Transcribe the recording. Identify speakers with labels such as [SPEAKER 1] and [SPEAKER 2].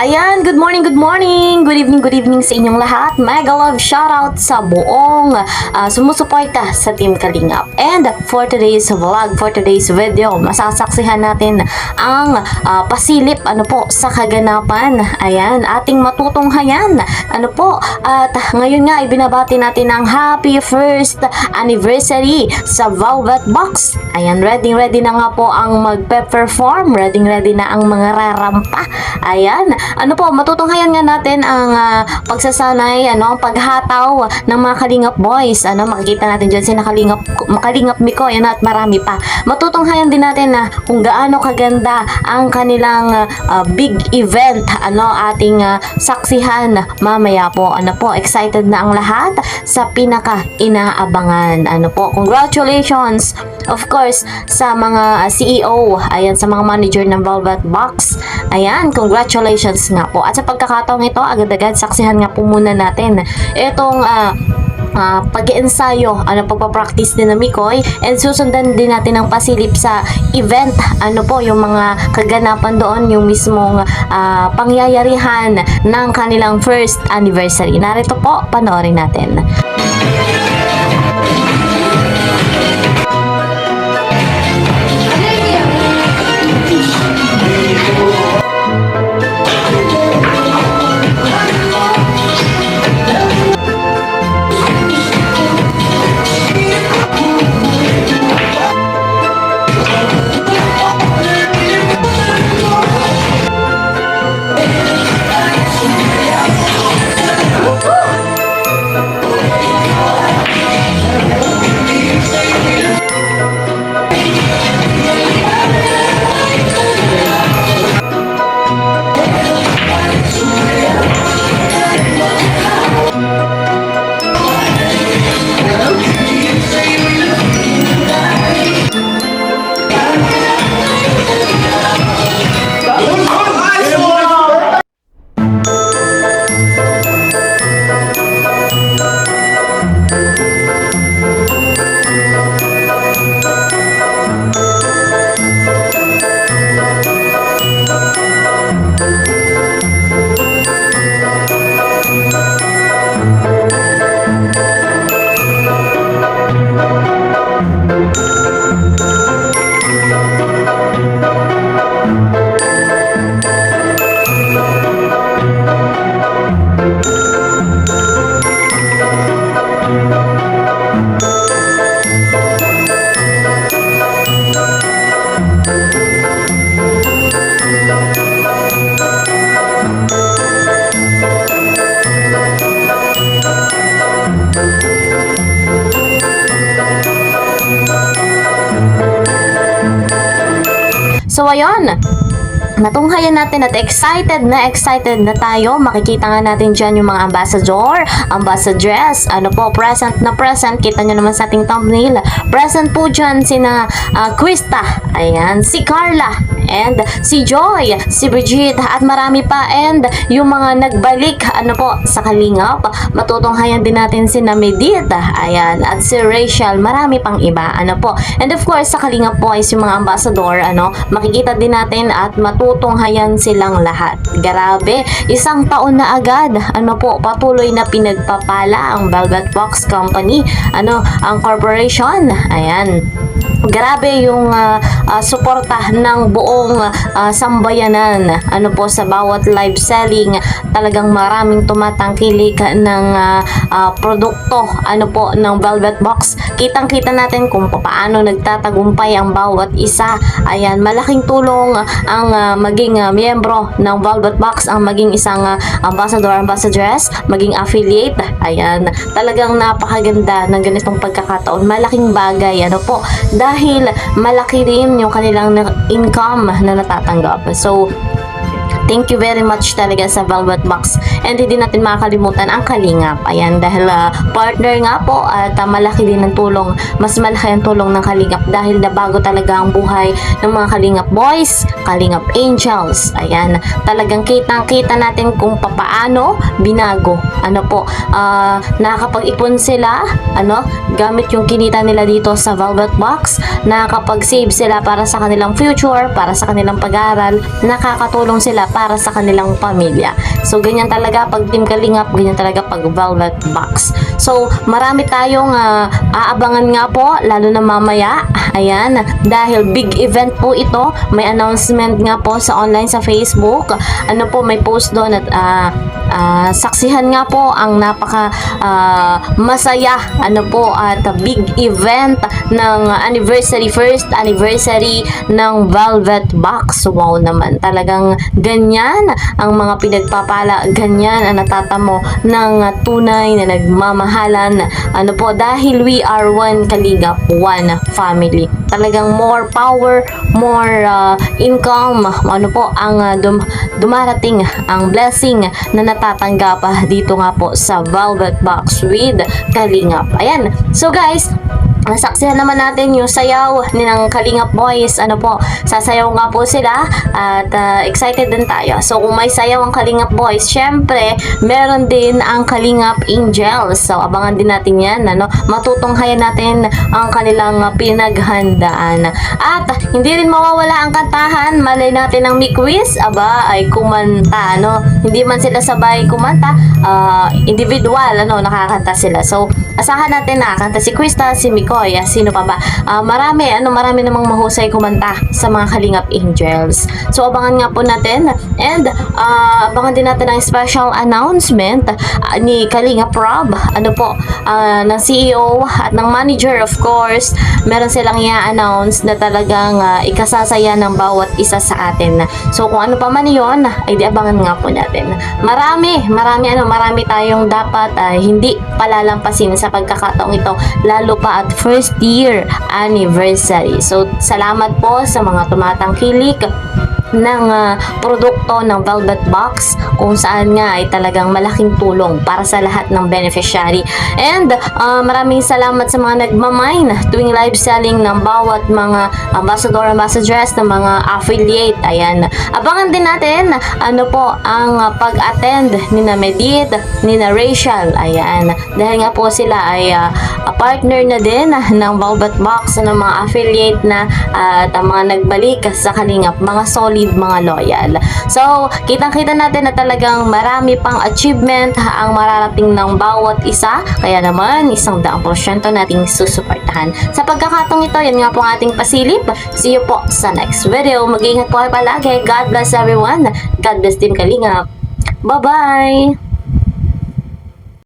[SPEAKER 1] Ayan, good morning, good evening sa inyong lahat. Mega love shoutout sa buong sumusuporta sa Team Kalingap. And for today's vlog, for today's video, masasaksihan natin ang pasilip sa kaganapan. Ayan, ating matutunghayan. At ngayon nga ibinabati natin ang happy first anniversary sa Velvet Box. Ayan, ready na nga po ang magpe-perform, ready na ang mga rarampa. Ayan, matutunghayan nga natin ang pagsasanay, ang paghataw ng mga Kalingap boys. Makikita natin dyan si Kalingap Mikoy, at marami pa. Matutunghayan din natin na kung gaano kaganda ang kanilang big event, ating saksihan mamaya po. Excited na ang lahat sa pinaka-inaabangan. Congratulations, of course, sa mga CEO, ayan, sa mga manager ng Velvet Box. Ayan, congratulations nga po. At sa pagkakataong ito, agad-agad saksihan nga po muna natin itong pag-iensayo, pagpapractice din ng Mikoy, and susundan din natin ang pasilip sa event, yung mga kaganapan doon, yung mismong pangyayarihan ng kanilang first anniversary. Narito po, panoorin natin. So ayun, natunghayan natin at excited na tayo. Makikita nga natin dyan yung mga ambassador, ambassadress, present na present. Kita nyo naman sa ating thumbnail. Present po dyan sina Krista, ayan, si Carla, and si Joy, si Brigitte, at marami pa. And yung mga nagbalik, sa Kalingap, matutunghayan din natin sina Medit, ayan, at si Rachel, marami pang iba, And of course, sa Kalingap boys, yung mga ambassador, makikita din natin at matutunghayan silang lahat. Grabe, isang taon na agad, patuloy na pinagpapala ang Velvet Box Company, ang corporation, ayan. Grabe yung suporta ng buong sambayanan, sa bawat live selling. Talagang maraming tumatangkilik ng produkto, ng Velvet Box. Kitang-kita natin kung paano nagtatagumpay ang bawat isa. Ayan, malaking tulong ang maging miyembro ng Velvet Box, ang maging isang ambassador, ambassadress, maging affiliate. Ayan, talagang napakaganda ng ganitong pagkakataon. Malaking bagay, dahil malaki rin yung kanilang income na natatanggap. So, thank you very much talaga sa Velvet Box. And hindi natin makakalimutan ang Kalingap. Ayan, dahil partner nga po at malaki din ang tulong. Mas malaki ang tulong ng Kalingap dahil nabago talaga ang buhay ng mga Kalingap boys, Kalingap angels. Ayan, talagang kitang-kita natin kung papaano binago. Nakakapag-ipon sila, gamit yung kinita nila dito sa Velvet Box. Nakakapag-save sila para sa kanilang future, para sa kanilang pag-aaral. Nakakatulong sila para para sa kanilang pamilya. So ganyan talaga pag Team Kalingap, ganyan talaga pag Velvet Box. So marami tayong aabangan nga po, lalo na mamaya. Ayan, dahil big event po ito, may announcement nga po sa online sa Facebook. Ano po, may post doon at saksihan nga po ang napaka masaya ano po at big event ng first anniversary ng Velvet Box. Wow naman, talagang ganyan ang mga pinagpapala, ganyan ang natatamo ng tunay na nagmamahalan. Ano po, dahil we are one Kalingap, one family. Talagang more power, more income, ano po ang dumarating, ang blessing na natatanggap dito nga po sa Velvet Box with Kalingap. Ayan, so guys, nasaksihan naman natin yung sayaw ni ng Kalingap Boys. Ano po, sasayaw nga po sila at excited din tayo. So kung may sayaw ang Kalingap Boys, syempre meron din ang Kalingap Angels. So abangan din natin yan, ano, matutunghayan natin ang kanilang pinaghandaan. At hindi rin mawawala ang kantahan. Malay natin ang Miquiz, aba ay kumanta, ano, hindi man sila sabay kumanta, individual, ano, nakakanta sila. So asahan natin na kanta si Krista, si Mikoy, sino pa ba? Marami namang mahusay kumanta sa mga Kalingap Angels. So abangan nga po natin, and abangan din natin ang special announcement ni Kalingap Rob, ano po, ng CEO at ng manager, of course. Meron silang i-announce na talagang ikasasaya ng bawat isa sa atin. So kung ano pa man yun, ay di abangan nga po natin. Marami tayong dapat hindi palalampasin sa pagkakataong ito, lalo pa at first year anniversary. So salamat po sa mga tumatangkilik ng produkto ng Velvet Box, kung saan nga ay talagang malaking tulong para sa lahat ng beneficiary. And maraming salamat sa mga nagmamine tuwing live selling ng bawat mga ambassadress ng mga affiliate. Ayan, abangan din natin ano po ang pag-attend ni na Medit, ni na Rachel. Ayan, dahil nga po sila ay partner na din ng Velvet Box, ng mga affiliate na at mga nagbalik sa Kalingap, mga solid, mga loyal. So kitang-kita natin na talagang marami pang achievement ang mararating ng bawat isa, kaya naman 100% nating susuportahan. Sa pagkakataong ito, yan nga po ang ating pasilip. See you po sa next video. Mag-ingat po kayo palagi. God bless everyone. God bless Team Kalingap. Bye-bye!